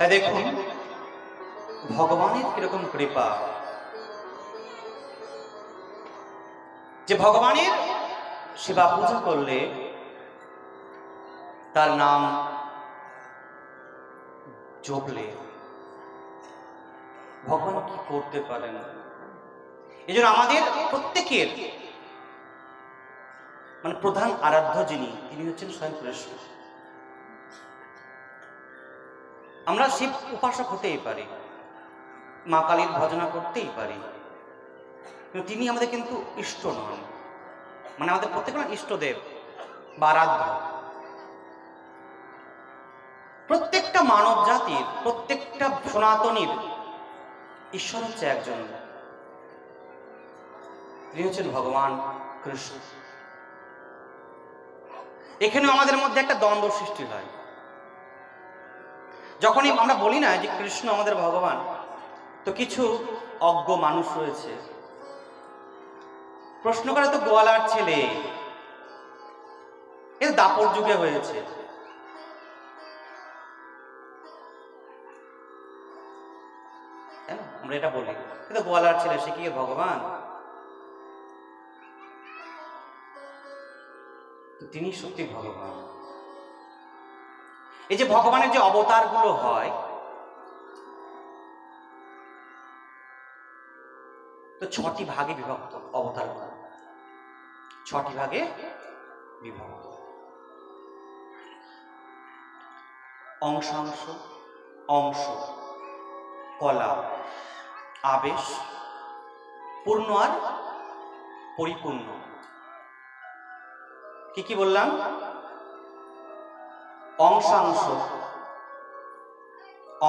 তাই দেখুন ভগবানের কিরকম কৃপা, যে ভগবানের সেবা পূজা করলে, তার নাম জপলে ভগবান কি করতে পারেন। এই জন্য আমাদের প্রত্যেকের প্রধান আরাধ্য যিনি, তিনি হচ্ছেন স্বয়ং কৃষ্ণ। আমরা শিব উপাসক হতেই পারি, মা কালীর ভজনা করতেই পারি, কিন্তু তিনি আমাদের কিন্তু ইষ্ট নন। আমাদের প্রত্যেকের ইষ্টদেব বা আরাধ্য। প্রত্যেকটা মানব জাতির, প্রত্যেকটা সনাতনীর ঈশ্বর হচ্ছে একজন, তিনি হচ্ছেন ভগবান কৃষ্ণ। এখানে আমাদের মধ্যে একটা দ্বন্দ্ব সৃষ্টি হয়। যখনই আমরা বলি না যে কৃষ্ণ আমাদের ভগবান, তো কিছু অজ্ঞ মানুষ রয়েছে প্রশ্ন করে, তো গোয়ালার ছেলে, এ দাপর যুগে হয়েছে। আমরা এটা বলি, কিন্তু গোয়ালার ছেলে, সে কি ভগবান? তিনি সত্যি ভগবান। এই যে ভগবানের যে অবতার গুলো হয়, তো 6টি ভাগে বিভক্ত অবতার, 6টি ভাগে বিভক্ত। অংশাংশ, অংশ, কলা, আবেশ, পূর্ণ আর পরিপূর্ণ। কি কি বললাম? অংশাংশ,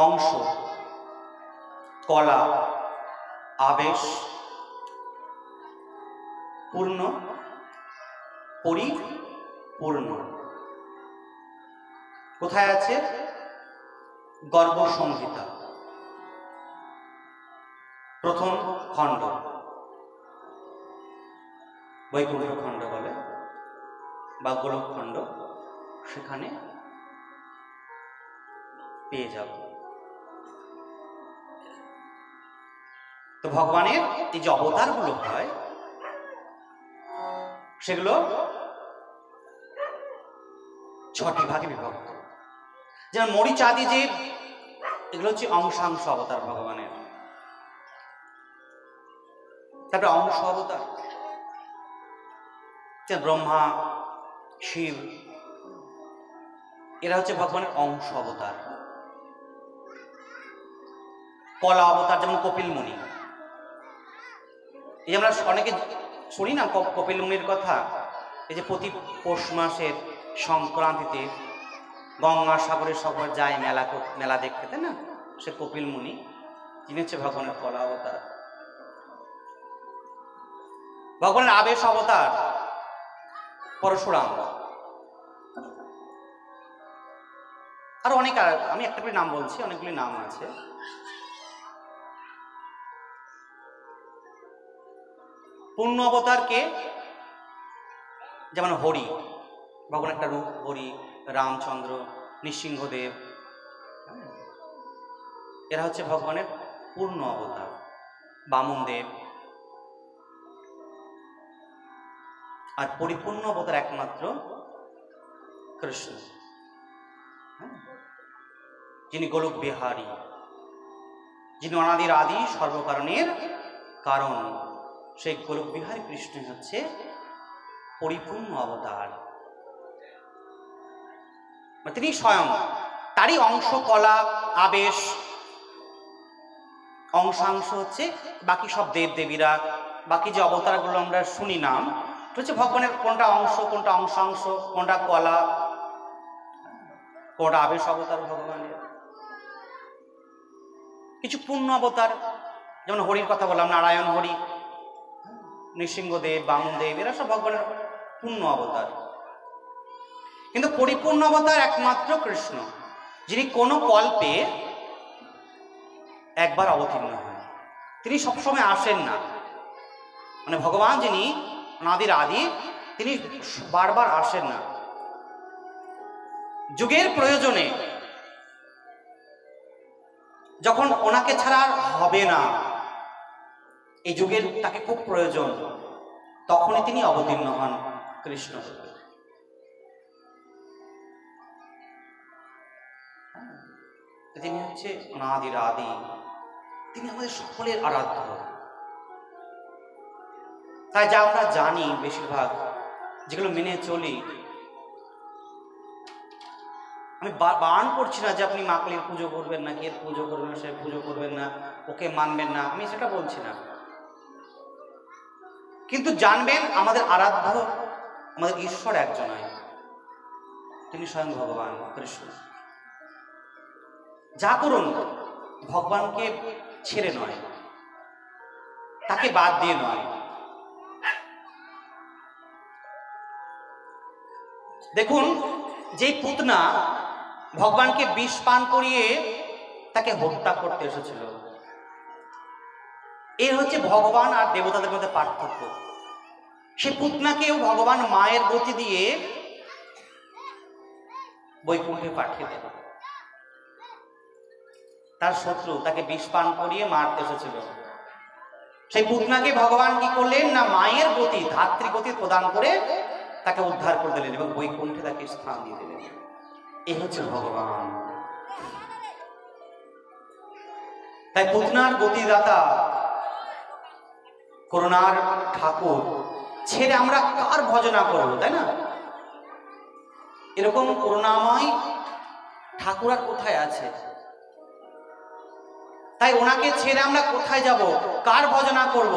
অংশ, কলা, আবেশ, পূর্ণ, পরিপূর্ণ। কোথায় আছে? গর্গ সংহিতা প্রথম খণ্ড, বৈকুণ্ঠ খণ্ড বলে বা গোলক খণ্ড, সেখানে পেয়ে যাব। তো ভগবানের এই যে অবতারগুলো হয়, সেগুলো 6টি ভাগে বিভক্ত। যেমন মরিচাদি, যে এগুলো হচ্ছে অংশাংশ অবতার ভগবানের। তারপরে অংশ অবতার, ব্রহ্মা, শিব, এরা হচ্ছে ভগবানের অংশ অবতার। কলা অবতার যেমন কপিল মুনি। এই আমরা অনেকে শুনি না কপিল মুনির কথা, এই যে প্রতি পৌষ মাসের সংক্রান্তিতে গঙ্গা সাগরের সবার যায় মেলা দেখতে, তাই না? সে কপিল মুনি, তিনি হচ্ছে ভগবানের কলা অবতার। ভগবানের আবেশ অবতার পরশুরাম। আরো অনেক, আমি একটা করে নাম বলছি, অনেকগুলি নাম আছে। পূর্ণ অবতারকে যেমন হরি, ভগবান একটা রূপ, হরি, রামচন্দ্র, নৃসিংহদেব, এরা হচ্ছে ভগবানের পূর্ণ অবতার। বামনদেব। আর পরিপূর্ণ অবতার একমাত্র কৃষ্ণ, যিনি গোলক বিহারী, যিনি অনাদির আদি সর্বকারণের কারণ। সেই গোলক বিহারী কৃষ্ণ হচ্ছে পরিপূর্ণ অবতার। তিনি স্বয়ং, তারই অংশ কলা, আবেশ, অংশাংশ হচ্ছে বাকি সব দেব দেবীরা। বাকি যে অবতারগুলো আমরা শুনি নাম, হচ্ছে ভগবানের কোনটা অংশ, কোনটা অংশাংশ, কোনটা কলা, কোনটা আবেশ অবতার ভগবানের। কিছু পূর্ণ অবতার, যেমন হরির কথা বললাম, নারায়ণ হরি, নৃসিংহদেব, বামনদেব, এরা সব ভগবানের পূর্ণ অবতার। কিন্তু পরিপূর্ণ অবতার একমাত্র কৃষ্ণ, যিনি কোনো কল্পে একবার অবতীর্ণ হয়। তিনি সবসময় আসেন না। ভগবান যিনি অনাদির আদি, তিনি বারবার আসেন না। যুগের প্রয়োজনে যখন ওনাকে ছাড়া আর হবে না, এই যুগের তাকে খুব প্রয়োজন, তখনই তিনি অবতীর্ণ হন কৃষ্ণ। তিনি হচ্ছে অনাদির আদি, তিনি আমাদের সকলের আরাধ্য। তাই যা আমরা জানি বেশিরভাগ, যেগুলো মেনে চলি, আমি বারণ করছি না যে আপনি মা কালীর পুজো করবেন না, কে পুজো করবেন না, সে পুজো করবেন না, ওকে মানবেন না, আমি সেটা বলছি না। কিন্তু জানবেন আমাদের আরাধ্য, আমাদের ঈশ্বর একজনই, তিনি স্বয়ং ভগবান কৃষ্ণ। যা করুন ভগবানকে ছেড়ে নয়, তাকে বাদ দিয়ে নয়। দেখুন, যেই পুতনা ভগবানকে বিষ পান করিয়ে তাকে হত্যা করতে এসেছিল, এ হচ্ছে ভগবান আর দেবতাদের মধ্যে পার্থক্য। সে পুতনাকেও ভগবান মায়ের গতি দিয়ে বৈকুণ্ঠে পাঠিয়ে দেন। তার শত্রু তাকে বিষ পান করিয়ে মারতে এসেছিল, সেই পুতনাকে ভগবান কি করলেন না, মায়ের গতি, ধাত্রী গতি প্রদান করে তাকে উদ্ধার করে দিলেন এবং বৈকুণ্ঠে তাকে স্থান দিয়ে দিলেন। এই হচ্ছে ভগবান। তাই পুতনার গতিদাতা করুণার ঠাকুর ছেড়ে আমরা কার ভজনা করব, তাই না? এরকম করুণাময় ঠাকুর আর কোথায় আছে? তাই ওনাকে ছেড়ে আমরা কোথায় যাব, কার ভজনা করব?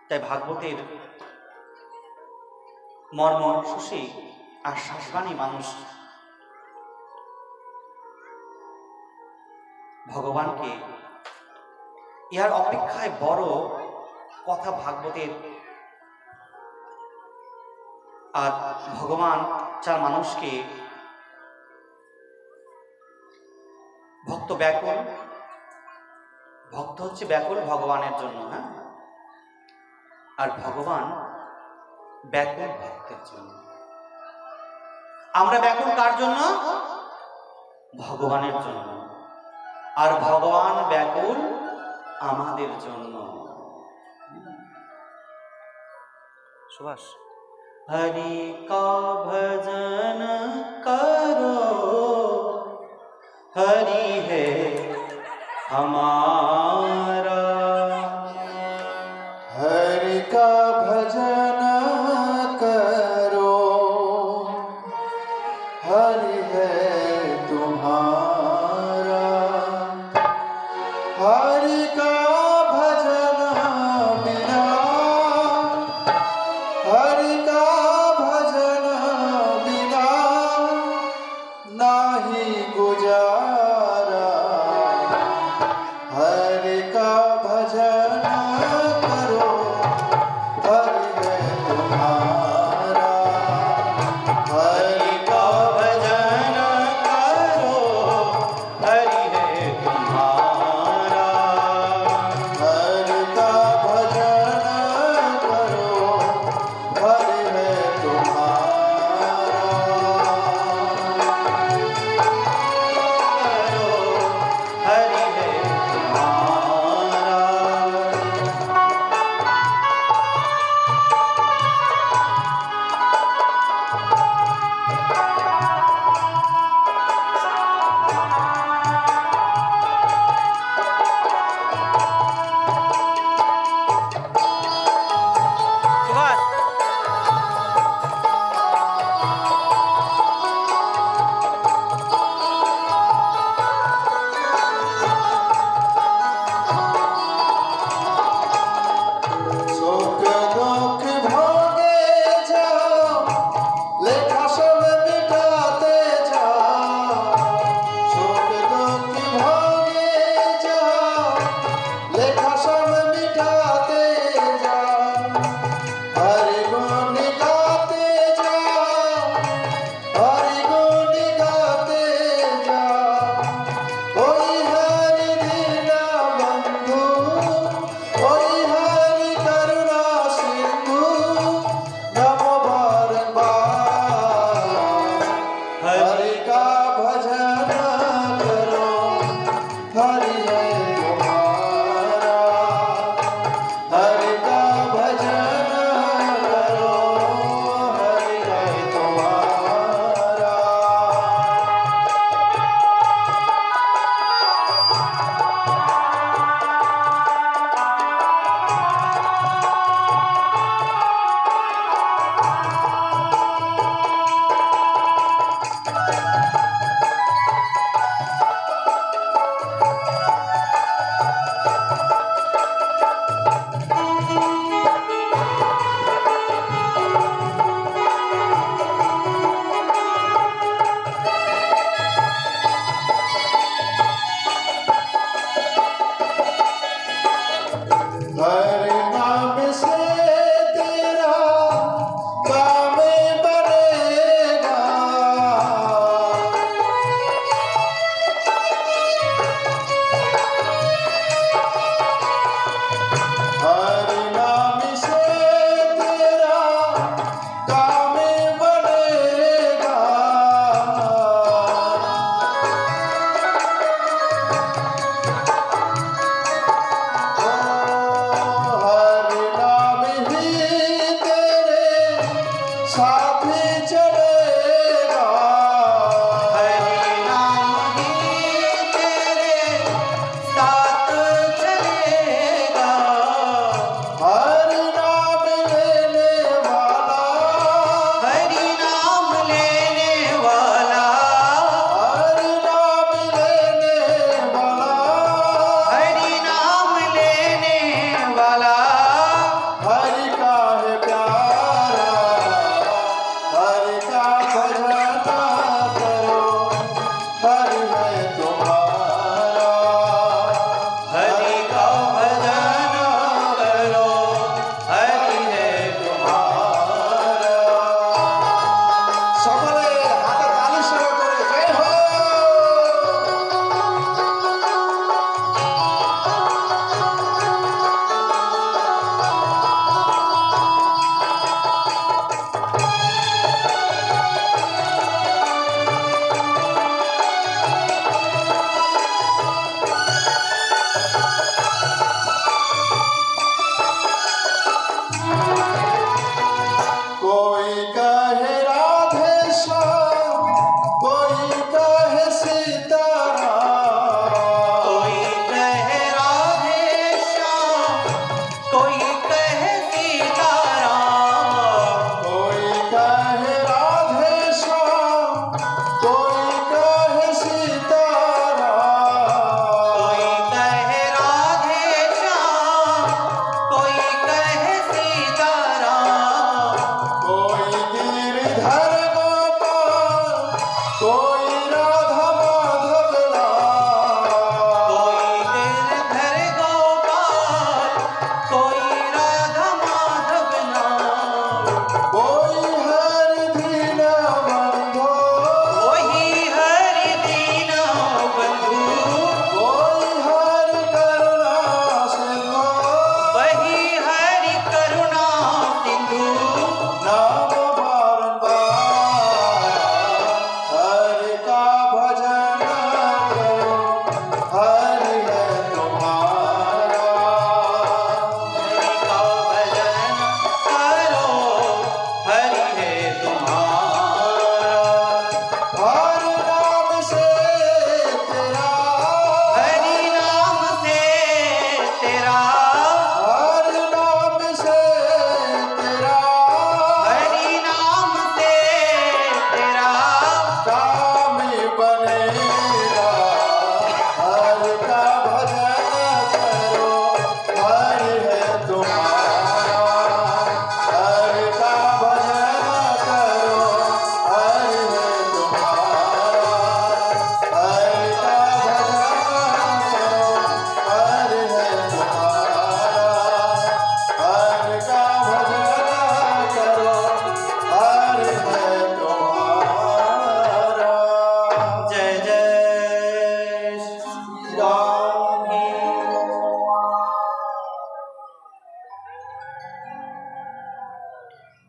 তাই ভাগবতের মর্ম সুশী আর শাসবাণী মানুষ ভগবানকে, ইহার অপেক্ষায় বড় কথা ভাগবতের। আর ভগবান চার মানুষকে ভক্ত ব্যাকুল, ভক্ত হচ্ছে ব্যাকুল ভগবানের জন্য, হ্যাঁ, আর ভগবান ব্যাকুল ভক্তের জন্য। আমরা ব্যাকুল কার জন্য? ভগবানের জন্য, আর ভগবান ব্যাকুল আমাদের জন্য। সুভাষ, হরি কা ভজন করো, हरि है हमारा, हरि का भजन करो, हरि है तुम्हारा। हरि का भजन बिना, हरि का भजन बिना नाही गुजारा। हरि का भजन करो, हरि है तुम्हारा। हरि का भजन करो, हरि है तुम्हारा। हरि का भजन करो, हरि है तुम्हारा।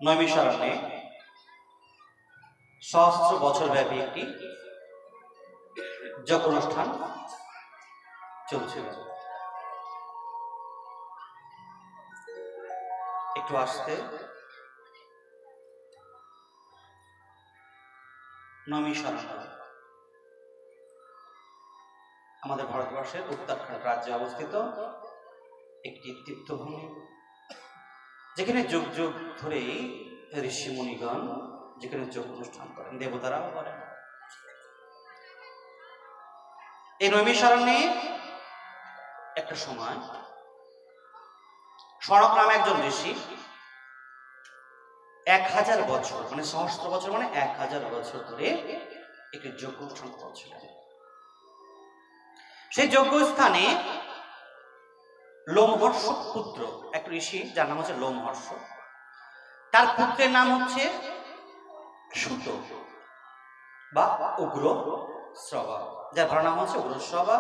নৈমিষারণ্যে সহস্র বছর ব্যাপী একটি যজ্ঞ অনুষ্ঠান চলছিল। একটু আসতে নৈমিষারণ্য আমাদের ভারতবর্ষের উত্তরাখণ্ড রাজ্যে অবস্থিত একটি তীর্থভূমি, যেখানে যুগ যুগ ধরেই ঋষি মুনিগণ যেখানে যোগ অনুষ্ঠান করেন, দেবতারাও করেন। এই নৈমিষারণ্যে একটা সময় সনক নামে একজন ঋষি 1000 বছর, মানে সহস্র বছর মানে 1000 বছর ধরে একটি যজ্ঞ অনুষ্ঠান করছিলেন। সেই যজ্ঞ স্থানে লোমহর্ষ পুত্র এক ঋষি, যার নাম হচ্ছে লোমহর্ষ, তার পুত্রের নাম হচ্ছে সুত বা উগ্র শ্রবা, যার ভালো নাম হচ্ছে উগ্রশ্রবা,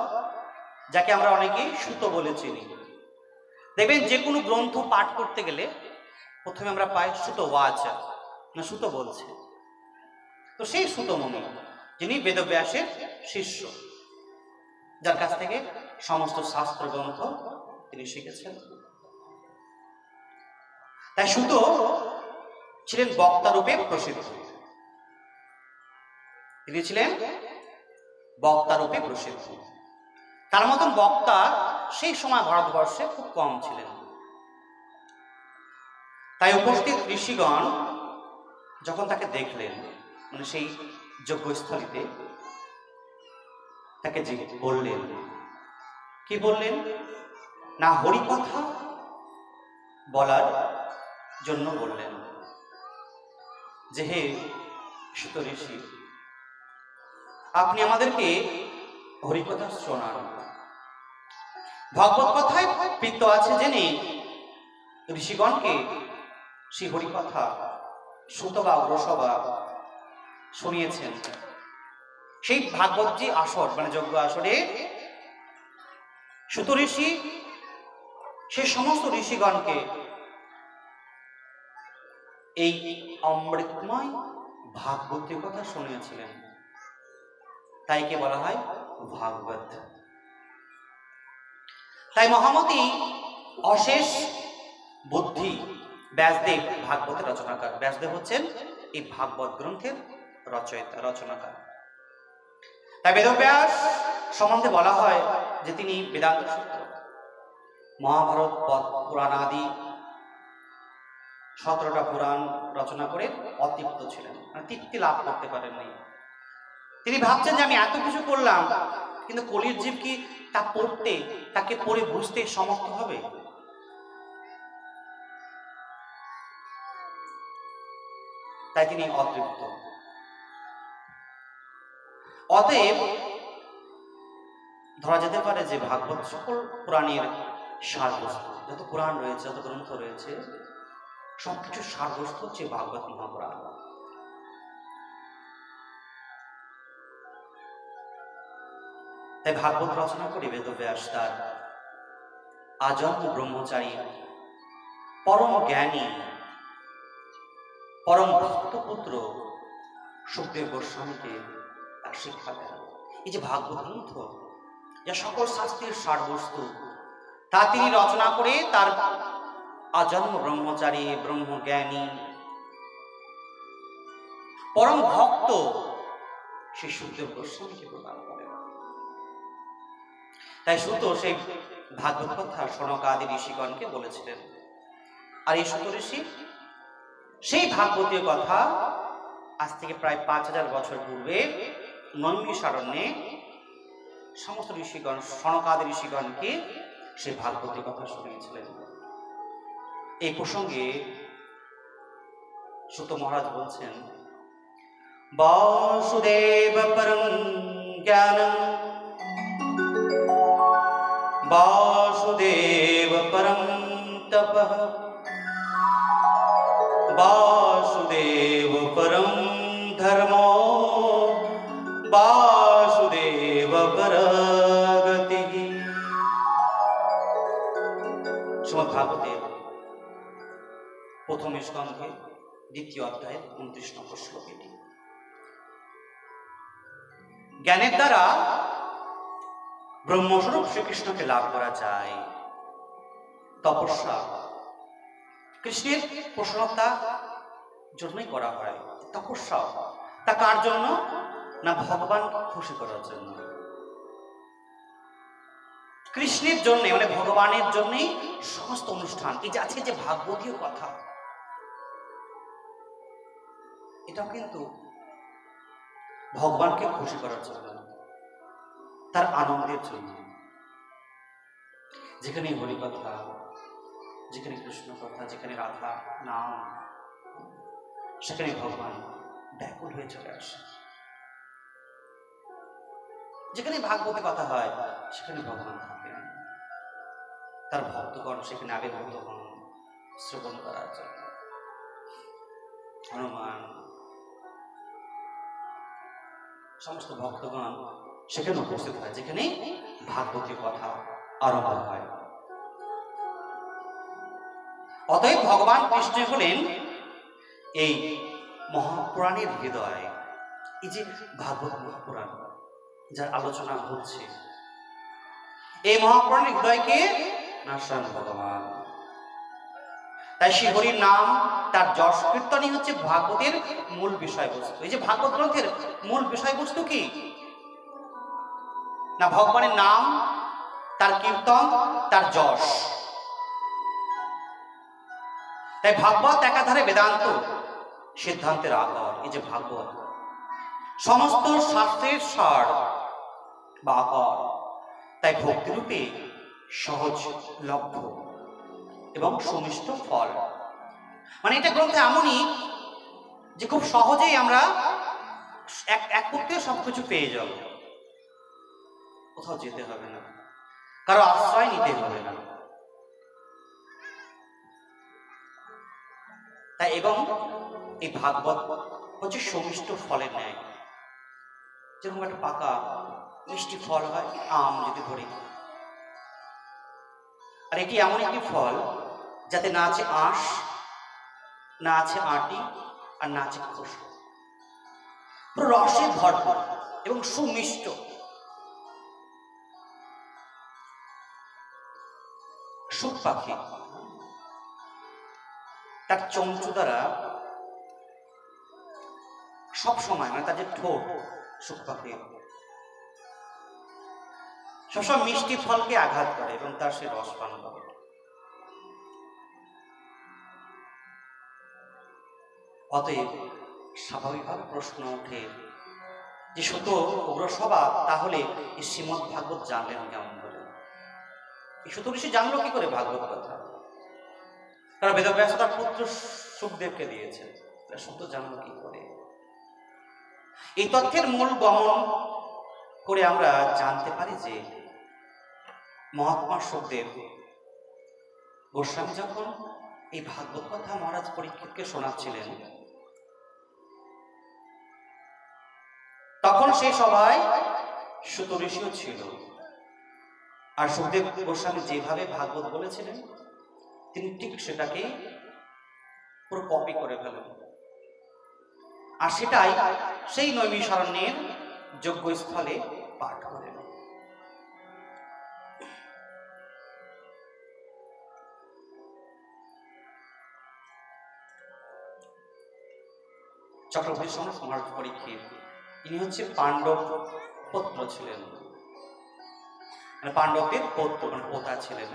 যাকে আমরা অনেকেই সুত বলে চিনি। দেখবেন যে কোনো গ্রন্থ পাঠ করতে গেলে প্রথমে আমরা পাই সুত ওয়াচা, না সুত বলছে। তো সেই সুতমুনি যিনি বেদব্যাসের শিষ্য, যার কাছ থেকে সমস্ত শাস্ত্র গ্রন্থ তিনি শিখেছেন। তাই সুত ছিলেন বক্তা রূপে প্রসিদ্ধ। তিনি ছিলেন বক্তা রূপে প্রসিদ্ধ। তার মতন বক্তা সেই সময় ভারতবর্ষে খুব কম ছিলেন। তাই উপস্থিত ঋষিগণ যখন তাকে দেখলেন, মানে সেই যজ্ঞস্থলীতে, তাকে বললেন, কি বললেন না, হরিকথা বলার জন্য বললেন যে হে সুত ঋষি, আপনি আমাদেরকে হরিকথা শোনান। ভগবত কথায় প্রীত আছে জেনে ঋষিগণকে সেই হরিকথা সুত বা উগ্রশ্রবা শুনিয়েছেন। সেই ভাগবত যে আসর, মানে যজ্ঞ আসরে সুত ঋষি সে সমস্ত ঋষিগণকে এই অমৃতময় ভাগবতের কথা শুনিয়েছিলেন। তাই কে বলা হয় ভাগবত। তাই মহামতি অশেষ বুদ্ধি ব্যাসদেব ভাগবতের রচনাকার। ব্যাসদেব হচ্ছেন এই ভাগবত গ্রন্থের রচনাকার। তাই বেদব্যাস সম্বন্ধে বলা হয় যে তিনি বেদান্ত সূত্র, মহাভারত, পুরাণ আদি 17টা পুরাণ রচনা করে অতৃপ্ত ছিলেন, মানে তৃপ্তি লাভ করতে পারেননি। তিনি ভাবছেন যে আমি এত কিছু করলাম, কিন্তু কলির জীব কি তা পড়তে, তাকে পড়ে বুঝতে সমর্থ হবে? তাই তিনি অতৃপ্ত। অতএব ধরা যেতে পারে যে ভাগবত সকল পুরাণের সারবস্তু, যত পুরাণ রয়েছে, যত গ্রন্থ রয়েছে, সবকিছু সারবস্তু হচ্ছে ভাগবত মহাপুরাণ। তাই ভাগবত রচনা করে বেদব্যাস তার আজন্ম ব্রহ্মচারী, পরম জ্ঞানী, পরম ভক্তপুত্র সুখদেব গোস্বামীকে তার শিক্ষা দেন। এই যে ভাগবত গ্রন্থ, যা সকল শাস্ত্রের সারবস্তু, তা তিনি রচনা করে তার আজন্ম ব্রহ্মচারী, ব্রহ্মজ্ঞানী, পরম ভক্ত সেই সুখদেব গোস্বামীকে প্রদান করেন। তাই সুত সেই ভাগবত কথা সনক আদি ঋষিগণকে বলেছিলেন। আর এই সুত ঋষি সেই ভাগবতীয় কথা আজ থেকে প্রায় 5000 বছর পূর্বে নৈমিষারণ্যে সমস্ত ঋষিগণ, সনক আদি ঋষিগণকে সেই ভাগবতীয় কথা শুনিয়েছিলেন। এই প্রসঙ্গে সুত মহারাজ বলছেন, বাসুদেব পরম জ্ঞানম, वासुदेव परम तपः, वासुदेव परम धर्मो, वासुदेव परगतिः। श्रीमद् भागवतेर प्रथम स्कन्धे দ্বিতীয় অধ্যায়ের 29 নম্বর শ্লোক এটি। জ্ঞানের দ্বারা ব্রহ্মস্বরূপ শ্রীকৃষ্ণকে লাভ করা যায়। তপস্যা কৃষ্ণের প্রসন্নতার জন্যই করা হয়। তপস্যা তা কার জন্য? না ভগবানকে খুশি করার জন্য, কৃষ্ণের জন্য, মানে ভগবানের জন্যই সমস্ত অনুষ্ঠান। এই যে আজকে যে ভাগবতীয় কথা, এটাও কিন্তু ভগবানকে খুশি করার জন্য, তার আনন্দের জন্য। যেখানে হরি কথা, যেখানে কৃষ্ণ কথা, যেখানে রাধা নাম, সেখানে ভগবান ব্যাকুল হয়ে চলে আসে। যেখানে ভাগবতের কথা হয় সেখানে ভগবান থাকেন, তার ভক্তগণ সেখানে আবির্ভূত হন শ্রবণ করার জন্য। হনুমান সমস্ত ভক্তগণ সেখানে উপস্থিত হয় যেখানে ভাগবতীয় কথা আরম্ভ হয়। অতএব ভগবান কৃষ্ণ হলেন এই মহাপুরাণের হৃদয়। এই যে ভাগবত মহাপুরাণ যার আলোচনা হচ্ছে, এই মহাপুরাণের হৃদয়কে না স্বয়ং ভগবান। তাই শ্রী হরির নাম, তার যশ কীর্তনই হচ্ছে ভাগবতের মূল বিষয়বস্তু। এই যে ভাগবত গ্রন্থের মূল বিষয়বস্তু কি? না ভগবানের নাম, তার কীর্তন, তার যশ। তাই ভাগবত একাধারে বেদান্ত সিদ্ধান্তের আকর। এই যে ভাগবত সমস্ত শাস্ত্রের সার বা আকর, তাই ভক্তিরূপে সহজলভ্য এবং সুমিষ্ট ফল। মানে এটা গ্রন্থ এমনই যে খুব সহজেই আমরা এক করতে সবকিছু পেয়ে যাব, কোথাও যেতে হবে না, কারো আশ্রয় নিতে হবে না। তাই এবং এই ভাগবত হচ্ছে সুমিষ্ট ফলের ন্যায়। যেরকম একটা পাকা মিষ্টি ফল হয়, আম যদি ধরি, আর এটি এমন একটি ফল যাতে না আছে আঁশ, না আছে আঁটি, আর না আছে খোসা, পুরো রসে ভরপুর এবং সুমিষ্ট। শুক পাখি তার চঞ্চু দ্বারা সবসময়, মানে তার যে ঠোঁট, শুক পাখি সবসময় মিষ্টি ফলকে আঘাত করে এবং তার সে রস পান করে। অতএব স্বাভাবিকভাবে প্রশ্ন ওঠে যে সুত উগ্রসভা তাহলে এই শ্রীমদ ভাগবত জানলেন কেমন করে? এই সুত ঋষি জানলো কি করে ভাগবত কথা? কারণ বেদব্যাস তার পুত্র সুখদেবকে দিয়েছে, সুত জানলো কি করে? এই তথ্যের মূল গমন করে আমরা জানতে পারি যে মহাত্মা সুখদেব গোস্বামী যখন এই ভাগবত কথা মহারাজ পরীক্ষিতকে শোনাচ্ছিলেন, তখন সেই সভায় সুত ঋষিও ছিল। আর সুখদেব গোস্বামী যেভাবে ভাগবত বলেছিলেন, তিনি ঠিক সেটাকে পুরো কপি করে ফেলেন। আর সেটাই সেই নৈমিষারণ্যের যজ্ঞস্থলে পাঠ করেন। চক্রবর্তী সম্রাট মহারাজ পরীক্ষিত, ইনি হচ্ছে পাণ্ডব পুত্র ছিলেন, মানে পাণ্ডবদের পৌত্র, মানে পোতা ছিলেন।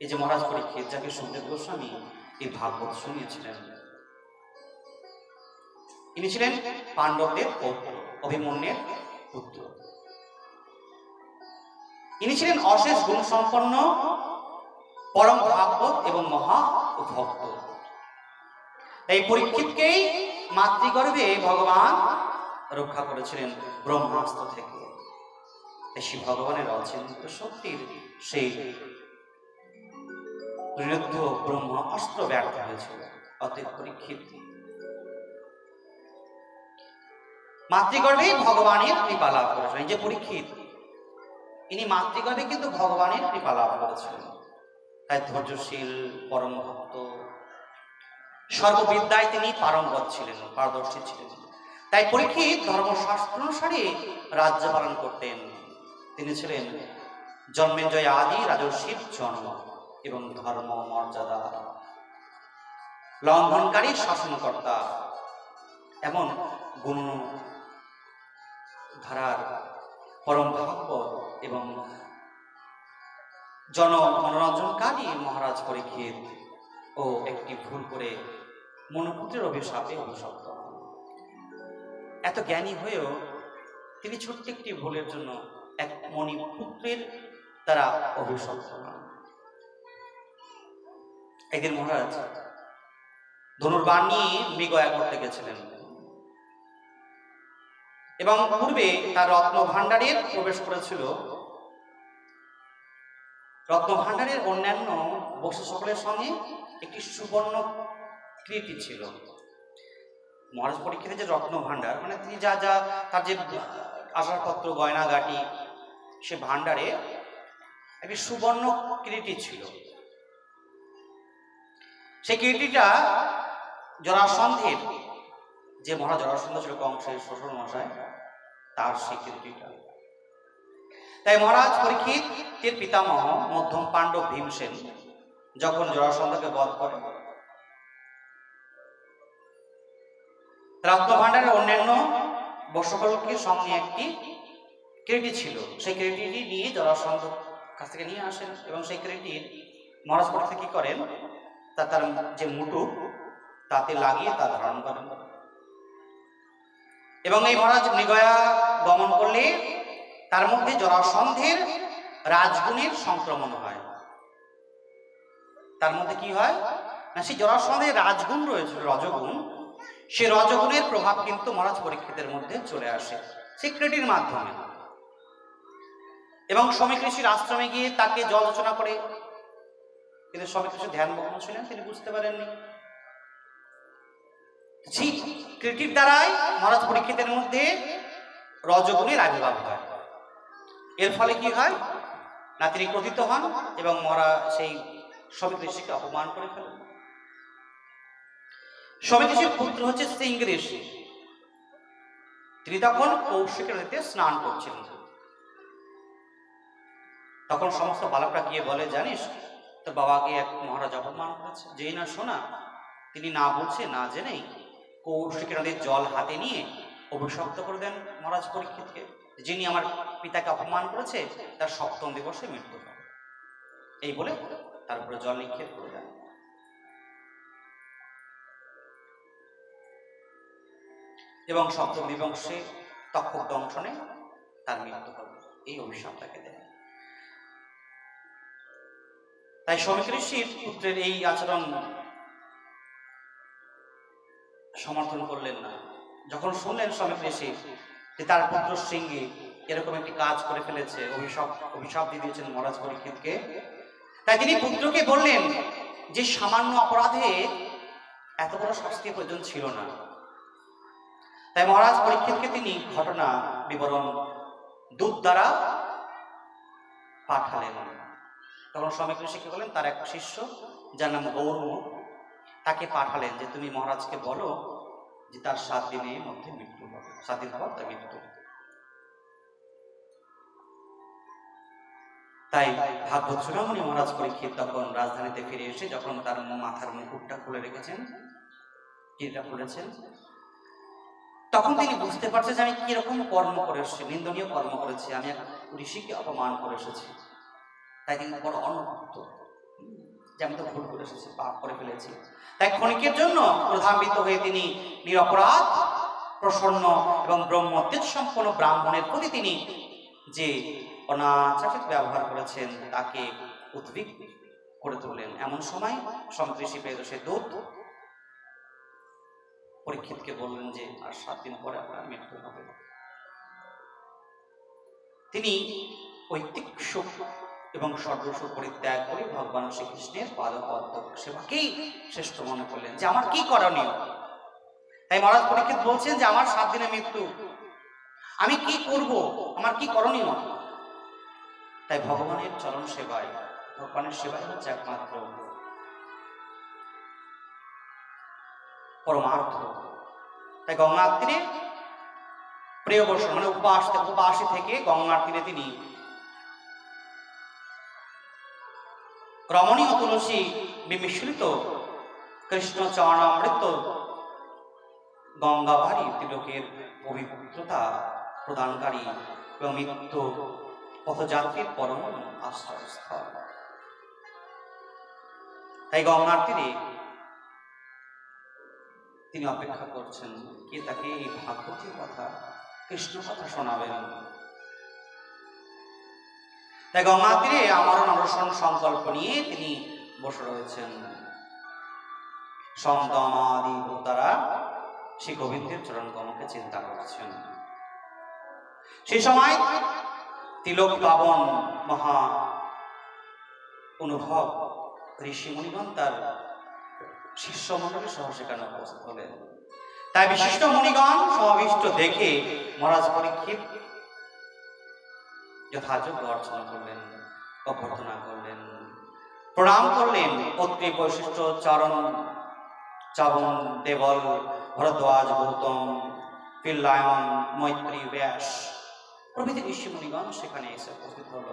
এই যে মহারাজ পরীক্ষিত, যাকে সুখদেব গোস্বামী এই ভাগবত শুনিয়েছিলেন, ইনি ছিলেন পাণ্ডবদের পৌত্র, অভিমন্যুর পুত্র। ইনি ছিলেন অশেষ গুণ সম্পন্ন, পরম ভাগবত এবং মহা ভক্ত। এই পরীক্ষিতকেই মাতৃগর্ভে ভগবান রক্ষা করেছিলেন ব্রহ্মাস্ত্র থেকে। শ্রী ভগবানের অচিন্ত শক্তির সেই ঋদ্ধ ব্রহ্মাস্ত্র ব্যর্থ হয়েছিল। অতএব পরীক্ষিত মাতৃগর্ভেই ভগবানের কৃপা লাভ করেছিলেন। যে পরীক্ষিত, ইনি মাতৃগর্ভে কিন্তু ভগবানের কৃপা লাভ করেছিলেন। তাই ধৈর্যশীল, পরম ভক্ত, সর্ববিদ্যায় তিনি পারঙ্গত ছিলেন, পারদর্শী ছিলেন। তাই পরীক্ষিত ধর্মশাস্ত্র অনুসারে রাজ্য পালন করতেন। তিনি ছিলেন জন্মেঞ্জয় আদি রাজর্ষির জন্ম এবং ধর্ম মর্যাদা লঙ্ঘনকারী শাসনকর্তা, এমন গুণ ধারার পরম ভাগবত এবং জন মনোরঞ্জনকারী মহারাজ পরীক্ষিত ও একটি ভুল করে মনুপুত্রের অভিশাপে অভিশপ্ত হন। এত জ্ঞানী হয়েও তিনি ছোট্ট একটি ভুলের জন্য এক মণিপুত্রের দ্বারা অভিশপ্ত হন। একদিন মহারাজ ধনুর্বাণ নিয়ে মৃগয়া করতে গেছিলেন এবং পূর্বে তার রত্ন ভাণ্ডারের প্রবেশ করেছিল। রত্ন ভাণ্ডারের অন্যান্য বস্তু সকলের সঙ্গে একটি সুবর্ণ ক্রিটি ছিল। মহারাজ পরীক্ষিতের যে রত্ন ভাণ্ডার, মানে তিনি যা যা তার যে আসবাবপত্র গয়নাগাটি, সে ভাণ্ডারে একটি সুবর্ণ ক্রিটি ছিল। সেই কিরীটিটা জরাসন্ধের, যে মহারাজ জরাসন্ধ ছিল কংসের শ্বশুর মশাই, তার সেই কিরীটিটা। তাই মহারাজ পরীক্ষিতের পিতামহ মধ্যম পাণ্ডব ভীমসেন যখন জরাসন্ধকে বধ করে, রত্নভাণ্ডারের অন্যান্য বর্ষকলকে সঙ্গে একটি কিরীটি ছিল। সেই কিরীটিটি নিয়ে জরাসন্ধ কাছ থেকে নিয়ে আসেন এবং সেই কিরীটির মহারাজ পরীক্ষিত কি করেন, তার যে মুটু তাতে লাগিয়ে তা ধারণ করেন এবং এই মহারাজ মৃগয়া গমন করলে তার মধ্যে জরাসন্ধের রাজগুণের সংক্রমণ হয়। তার মধ্যে কি হয় না, সেই জরাসন্ধের রাজগুণ রয়েছে, রজগুণ, সে রজগুণের প্রভাব কিন্তু মহারাজ পরীক্ষিতের মধ্যে চলে আসে সেই ক্রিটির মাধ্যমে। এবং শ্রমিক ঋষির আশ্রমে গিয়ে তাকে জল রচনা করে, কিন্তু শ্রমিক ঋষি ধ্যানমগ্ন ছিলেন, তিনি বুঝতে পারেননি। সেই ক্রিটির দ্বারাই মহারাজ পরীক্ষিতের মধ্যে রজগুণের আবির্ভাব হয়। এর ফলে কি হয় না, তিনি ক্রোধিত হন এবং সেই শ্রমিক ঋষিকে অপমান করে ফেলেন। শ্রমিক ঋষির পুত্র হচ্ছে সিংহ ঋষি। তিনি তখন কৌশিক নদীতে স্নান করছিলেন। তখন সমস্ত বালকরা গিয়ে বলে, জানিস তোর বাবাকে এক মহারাজ অপমান করেছে। যেই না শোনা, তিনি না বুঝে না জেনেই কৌশিক নদীর জল হাতে নিয়ে অভিশপ্ত করে দেন মহারাজ পরীক্ষিতকে, যিনি আমার পিতাকে অপমান করেছে তার সপ্তম দিবসে মৃত্যু হবে। এই বলে তার উপরে জল নিক্ষেপ করে দেন। এবং সপ্তম দিবসে তক্ষক দংশনে তার মৃত্যু হবে, এই অভিশাপ তাকে দেয়। তাই শ্রমিক ঋষির পুত্রের এই আচরণ সমর্থন করলেন না। যখন শুনলেন শ্রমিক ঋষি যে তার পুত্র সিংহী এরকম একটি কাজ করে ফেলেছে, অভিশাপ দিয়ে দিয়েছেন মহারাজ পরীক্ষিতকে, তাই তিনি পুত্রকে বললেন যে সামান্য অপরাধে এত বড় শাস্তির প্রয়োজন ছিল না। তাই মহারাজ পরীক্ষিতকে তিনি ঘটনা বিবরণ দূত দ্বারা পাঠালেন। তখন শ্রমিক ঋষি কি বলেন, তার এক শিষ্য যার নাম গৌরমুখ, তাকে পাঠালেন যে তুমি মহারাজকে বলো যে তার 7 দিনের মধ্যে মৃত্যু হবে, 7 দিন পর তার মৃত্যু। তাই ভাগবত চূড়ামণি মহারাজ পরীক্ষিত তখন রাজধানীতে ফিরে এসে যখন তার মাথার মুকুটটা খুলে রেখেছেন, কিরীটটা খুলেছেন, তখন তিনি বুঝতে পারছে যে আমি কিরকম কর্ম করে এসেছি, নিন্দনীয় কর্ম করেছি, আমি এক ঋষিকে অপমান করে এসেছি। তাই তিনি বড় অনুভূত যে আমি তো ভুল করে এসেছি, পাপ করে ফেলেছি। তাই ক্ষণিকের জন্য প্রধানবিত হয়ে তিনি নিরপরাধ প্রসন্ন এবং ব্রহ্মতেজ সম্পন্ন ব্রাহ্মণের প্রতি তিনি যে অনাচারিত ব্যবহার করেছেন তাকে উদ্বিগ্ন করে তুললেন। এমন সময় সম্পৃষি পেয়ে সে দূত পরীক্ষিতকে বললেন যে আর 7 দিন পরে আপনার মৃত্যু হবে। তিনি ঐতিক সুখ এবং সর্বসুখ পরিত্যাগ করে ভগবান শ্রীকৃষ্ণের পাদপদ্ম সেবাকেই শ্রেষ্ঠ মনে করলেন যে আমার কি করণীয়। তাই মহারাজ পরীক্ষিত বলছেন যে আমার 7 দিনে মৃত্যু, আমি কি করব, আমার কি করণীয়। তাই ভগবানের চরণ সেবায়, ভগবানের সেবাই হচ্ছে একমাত্র পরমার্থ। তাই গঙ্গার তীরে প্রিয় বসন মানে উপাসী থেকে গঙ্গার তীরে তিনি রমণীয় তুলসী বিমিশ্রিত কৃষ্ণ চরণামৃত গঙ্গাভারী তিলকের পবিত্রতা প্রদানকারী এবং নিত্য পথযাত্রীর পরম আশ্রয়স্থল। তাই গঙ্গার তীরে তিনি অপেক্ষা করছেন কে তাকে এই ভাগবতীর কথা, কৃষ্ণ কথা শোনাবেন। তাই গঙ্গার তীরে আমরণ অনশন সংকল্প নিয়ে তিনি বসে রয়েছেন। সন্ত আমাদি তারা শ্রী গোবিন্দের চরণ কমলকে চিন্তা করছেন। সেই সময় তিলক পাবন মহা অনুভব ঋষি মুনিগণ তার শিষ্যমণ্ডলী সহ সেখানে উপস্থিত হলেন। তাই বিশিষ্ট মুনিগণ সমাবিষ্ট দেখে মহারাজ পরীক্ষিত যথাযোগ্য অর্চনা করলেন, অভ্যর্থনা করলেন, প্রণাম করলেন। অত্রি বৈশিষ্ট্য চরণ চাবন দেবল ভরদ্বাজ গৌতম পিল্লায়ন মৈত্রী ব্যাস প্রভৃতি ঋষি মুনিগণ সেখানে এসে উপস্থিত হল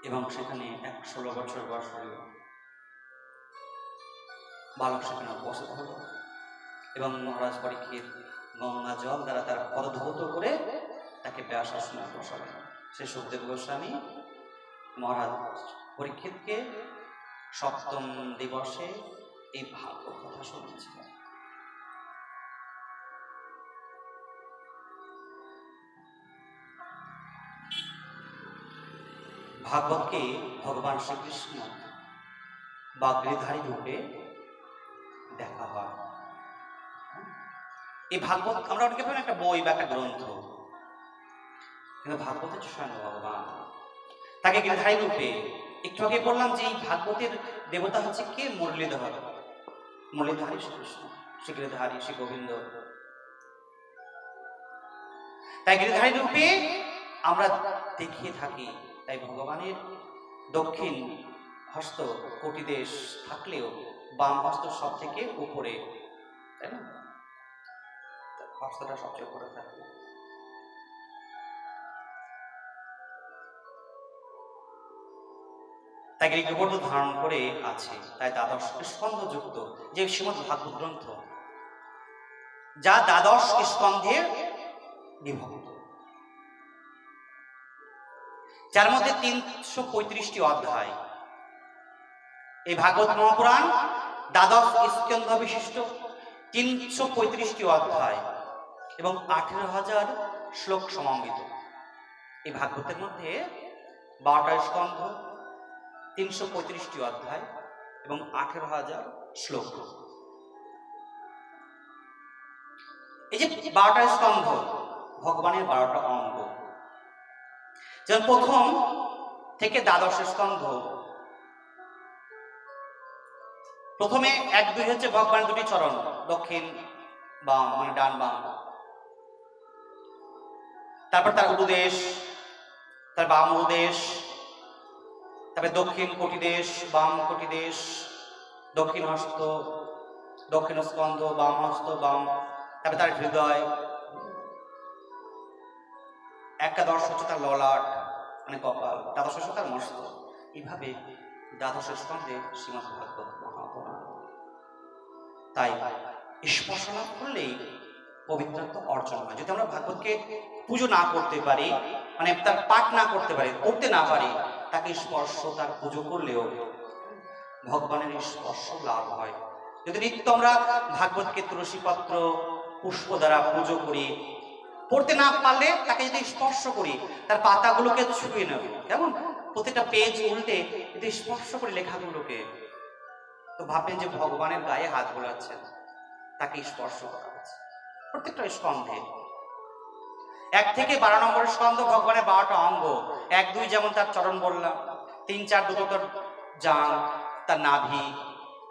এবং সেখানে ১৬ বছর বয়সী বালক সেখানে উপস্থিত হল এবং মহারাজ পরীক্ষিত গঙ্গা জল দ্বারা তার পদধৌত করে তাকে ব্যাস আসনে বসালেন। সে সুখদেব গোস্বামী মহারাজ পরীক্ষিতকে সপ্তম দিবসে এই ভাগবত কথা শুনেছিলেন। ভাগবতকে ভগবান শ্রীকৃষ্ণ বাগ্রীধারী রূপে দেখা হয়। এই ভাগবত আমরা অনেকে ভাবেন একটা বই বা একটা গ্রন্থ, কিন্তু ভাগবত হচ্ছে স্বয়ং ভগবান। তাকে গিরিধারী রূপে একটু আগে বললাম যে এই ভাগবতের দেবতা হচ্ছে কে? মুরলীধর, মুরলীধারী শ্রীকৃষ্ণ, শ্রী গিরিধারী শ্রী গোবিন্দ। তাই গিরিধারী রূপে আমরা দেখিয়ে থাকি। তাই ভগবানের দক্ষিণ হস্ত কোটি দেশ থাকলেও বাম হস্ত সব থেকে উপরে, তাই না? হস্তটা সবচেয়ে উপরে থাকে। তাই গৃহবর্ধ ধারণ করে আছে। তাই দ্বাদশ স্কন্ধ যুক্ত যে শ্রীমদ্ ভাগবত গ্রন্থ, যা দ্বাদশ স্কন্ধে বিভক্ত, যার মধ্যে ৩৩৫টি অধ্যায়। এই ভাগবত মহাপুরাণ দ্বাদশ স্কন্ধ বিশিষ্ট ৩৩৫টি অধ্যায় এবং ১৮,০০০ শ্লোক সমন্বিত। এই ভাগবতের মধ্যে ১২টা স্কন্ধ, ৩৩৫টি অধ্যায় এবং ১৮,০০০ শ্লোক। এই যে 12টা স্কন্ধ ভগবানের 12টা অঙ্গ। যেমন প্রথম থেকে দ্বাদশ স্কন্ধ, প্রথমে ১-২ হচ্ছে ভগবানের দুটি চরণ, দক্ষিণ বাম মানে ডান বাম। তারপর তার উরুদেশ, তার বাম উরুদেশ, তারপরে দক্ষিণ কোটিদেশ, বাম কোটিদেশ, দক্ষিণ হস্ত, দক্ষিণ স্কন্ধ, বাম হস্ত, বাম, তারপরে তার হৃদয়, একাদশ হচ্ছে তার ললাট মানে কপাল, দ্বাদশ হচ্ছে তার মস্তক। এইভাবে দ্বাদশ স্কন্ধে শ্রীমদ্ ভাগবত মহাপুরাণ। তাই স্পর্শ না করলেই পবিত্রতা অর্জন হয়। যদি আমরা ভাগবতকে পুজো না করতে পারি, মানে তার পাঠ না করতে পারি, করতে না পারি, তাকে স্পর্শ তার পুজো করলেও ভগবানের স্পর্শ লাভ হয়। যদি নিত্য আমরা ভাগবতকে তুলসীপত্র পুষ্প দ্বারা পুজো করি, পড়তে না পারলে তাকে যদি স্পর্শ করি, তার পাতাগুলোকে ছুঁয়ে নেব, কেমন প্রতিটা পেজ উল্টে যদি স্পর্শ করি লেখাগুলোকে, তো ভাববেন যে ভগবানের গায়ে হাত বোলাচ্ছেন, তাকে স্পর্শ করা হচ্ছে। প্রত্যেকটা স্কন্ধে ১ থেকে ১২ নম্বর স্কন্ধ ভগবানের 12টা অঙ্গ। ১-২ যেমন তার চরণ বললাম, ৩-৪ দুটো তার জান, তার নাভি,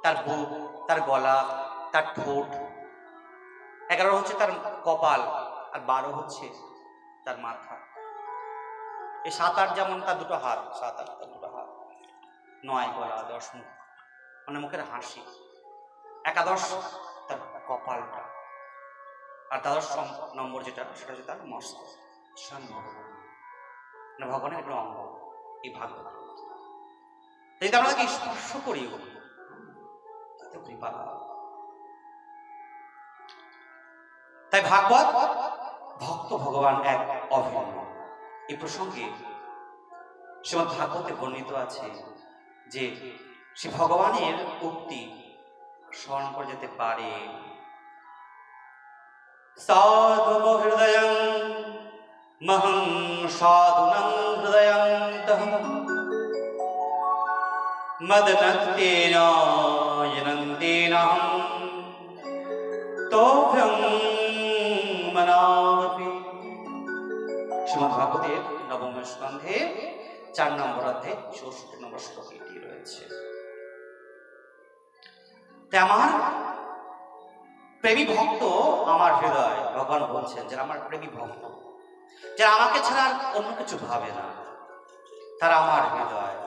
তার বুক, তার গলা, তার ঠোঁট, ১১ হচ্ছে তার কপাল, আর ১২ হচ্ছে তার মাথা। এই ৭-৮ যেমন তার দুটো হাত, ৭-৮ তার দুটো হাত, ৯ গলা, ১০ মুখ, মানে মুখের হাসি। একাদশ তার কপালটা, আর দ্বাদশ নম্বর যেটা সেটা হচ্ছে তার মস্ত স্বয়ং ভগবান, মানে ভগবানের একটা অঙ্গ এই ভাগবত। যদি আমরা তাকে স্পর্শ করি তাতে কৃপা লাভ। তাই ভাগবত ভক্ত ভগবান এক অভিন্ন। এই প্রসঙ্গে শ্রীমদ্ ভাগবতে বর্ণিত আছে যে সে ভগবানের উক্তি স্মরণ করে যেতে পারে। সাধু হৃদয়ং মহং সাধুনং হৃদয়ন্তঃ মদনন্তেন যনন্তেনহং তোভ্যং মনামপি। শ্রীমদ্ ভাগবতের নবম স্কন্ধে 4 নম্বর অধ্যায় 64 নম্বর শ্লোকে এটি রয়েছে। তাই আমার প্রেমী ভক্ত আমার হৃদয়, ভগবান বলছেন যে আমার প্রেমী ভক্ত যারা আমাকে ছাড়া আর অন্য কিছু ভাবে না, তারা আমার হৃদয়।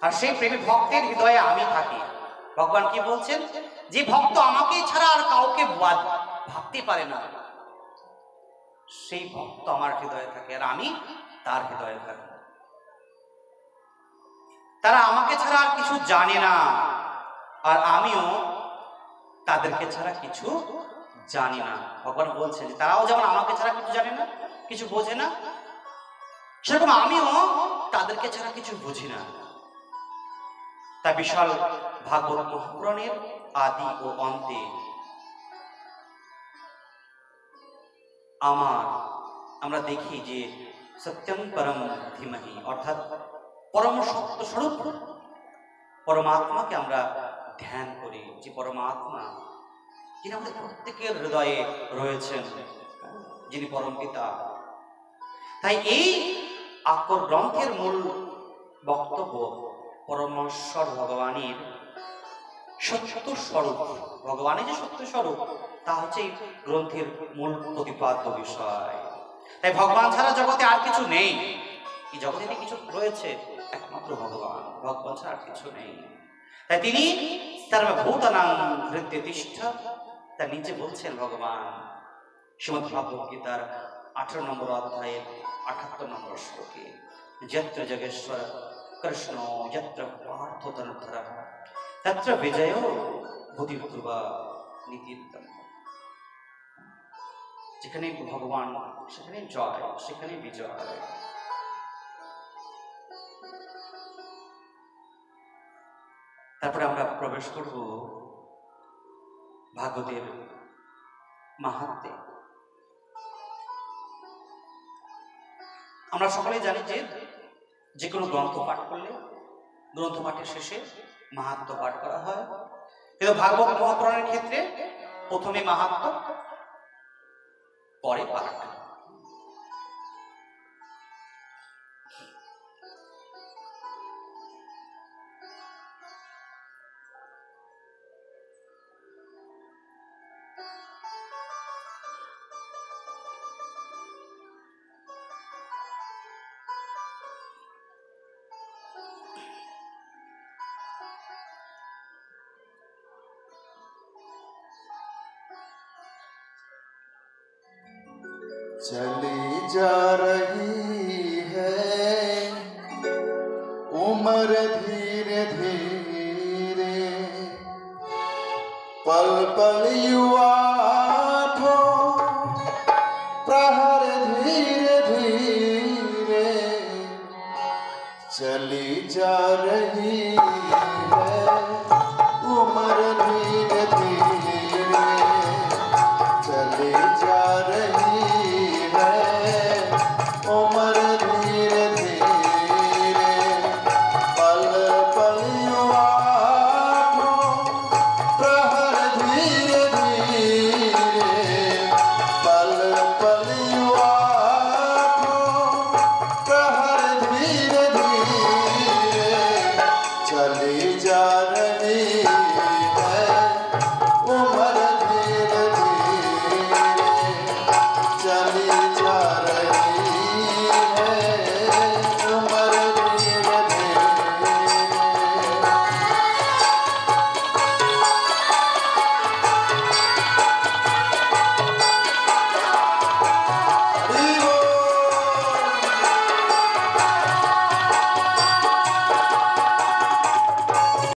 আর সেই প্রেমী ভক্তের হৃদয়ে আমি থাকি। ভগবান কি বলছেন? যে ভক্ত আমাকে ছাড়া আর কাউকে ভাবতে পারে না, সেই ভক্ত আমার হৃদয়ে থাকে, আর আমি তার হৃদয়ে থাকি। তারা আমাকে ছাড়া আর কিছু জানে না, আর আমিও তাদেরকে ছাড়া কিছু জানি না। ভগবান বলছেন যে তারাও যেমন আমাকে ছাড়া কিছু জানে না, কিছু বোঝে না, সেরকম আমিও তাদেরকে ছাড়া কিছু বুঝি না। তাই বিশাল ভাগবত মহাপুরাণের আদি ও অন্তে আমরা দেখি যে সত্যম পরম ধীমহি, অর্থাৎ পরম সত্য স্বরূপ পরমাত্মাকে আমরা ধ্যান করি, যে পরমাত্মা যিনি আমাদের প্রত্যেকের হৃদয়ে রয়েছেন, যিনি পরম পিতা। তাই এই আকর গ্রন্থের মূল বক্তব্য পরমেশ্বর ভগবানের সত্য স্বরূপ। ভগবানের যে সত্য স্বরূপ তা হচ্ছে এই গ্রন্থের মূল প্রতিপাদ্য বিষয়। তাই ভগবান ছাড়া জগতে আর কিছু নেই। এই জগতে কিছু রয়েছে একমাত্র ভগবান, ভগবান ছাড়া আর কিছু নেই। তাই তিনি সর্বভূতানাং হৃদয়ে তিষ্ঠ, তার নিচে বলছেন ভগবান শ্রীমদ্ ভাগবত গীতার 18 নম্বর অধ্যায়ের 78 নম্বর শ্লোকে, যত্র যোগেশ্বর কৃষ্ণ যত্র পার্থ ধনুর্ধরঃ তত্র বিজয় ভূতির্ধ্রুবা নীতির্তম। যেখানে ভগবান সেখানে জয়, সেখানে বিজয়। তারপরে আমরা প্রবেশ করব ভাগবতের মাহাত্ম্যে। আমরা সকলেই জানি যে কোনো গ্রন্থ পাঠ করলে গ্রন্থ পাঠের শেষে মাহাত্ম্য পাঠ করা হয়, কিন্তু ভাগবত মহাপুরাণের ক্ষেত্রে প্রথমে মাহাত্ম্য, পরে পাঠ। चली जा रही है उम्र धीरे धीरे, पल पल युवा ठो प्रहर धीरे धीरे, चली जा रही है उम्र धीरे धीरे, चली जा रही उम्र धीरे धीरे, पल पल युवा ठो प्रहर धीरे धीरे, पल पल युवा ठो प्रहर धीरे धीरे, चली जा रही है उम्र धीरे धीरे, चली जा रही